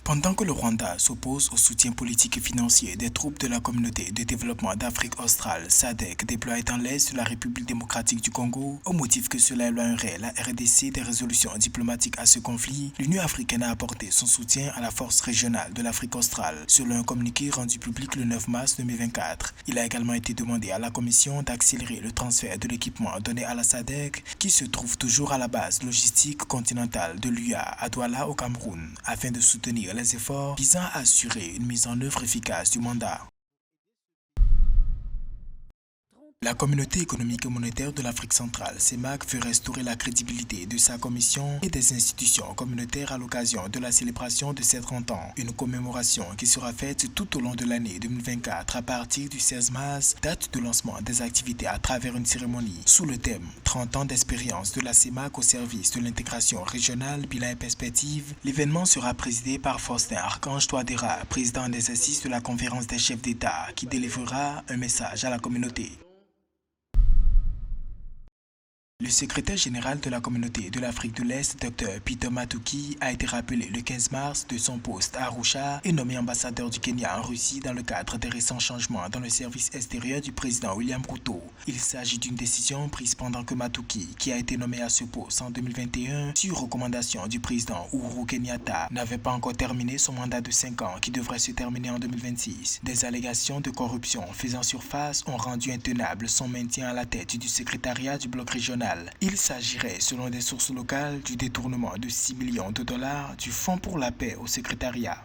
Pendant que le Rwanda s'oppose au soutien politique et financier des troupes de la Communauté de développement d'Afrique australe SADC déployées dans l'est de la République démocratique du Congo, au motif que cela éloignerait la RDC des résolutions diplomatiques à ce conflit, l'Union africaine a apporté son soutien à la force régionale de l'Afrique australe, selon un communiqué rendu public le 9 mars 2024. Il a également été demandé à la Commission d'accélérer le transfert de l'équipement donné à la SADC, qui se trouve toujours à la base logistique continentale de l'UA à Douala au Cameroun, afin de soutenir les efforts visant à assurer une mise en œuvre efficace du mandat. La Communauté économique et monétaire de l'Afrique centrale, CEMAC, veut restaurer la crédibilité de sa commission et des institutions communautaires à l'occasion de la célébration de ses 30 ans. Une commémoration qui sera faite tout au long de l'année 2024 à partir du 16 mars, date de lancement des activités à travers une cérémonie sous le thème 30 ans d'expérience de la CEMAC au service de l'intégration régionale, bilan et perspective. L'événement sera présidé par Faustin Archange Touadéra, président des assises de la conférence des chefs d'État, qui délivrera un message à la communauté. Le secrétaire général de la Communauté de l'Afrique de l'Est, Dr Peter Matuki, a été rappelé le 15 mars de son poste à Arusha et nommé ambassadeur du Kenya en Russie dans le cadre des récents changements dans le service extérieur du président William Ruto. Il s'agit d'une décision prise pendant que Matuki, qui a été nommé à ce poste en 2021 sur recommandation du président Uhuru Kenyatta, n'avait pas encore terminé son mandat de 5 ans qui devrait se terminer en 2026. Des allégations de corruption faisant surface ont rendu intenable son maintien à la tête du secrétariat du bloc régional. Il s'agirait, selon des sources locales, du détournement de 6 millions de dollars du Fonds pour la paix au secrétariat.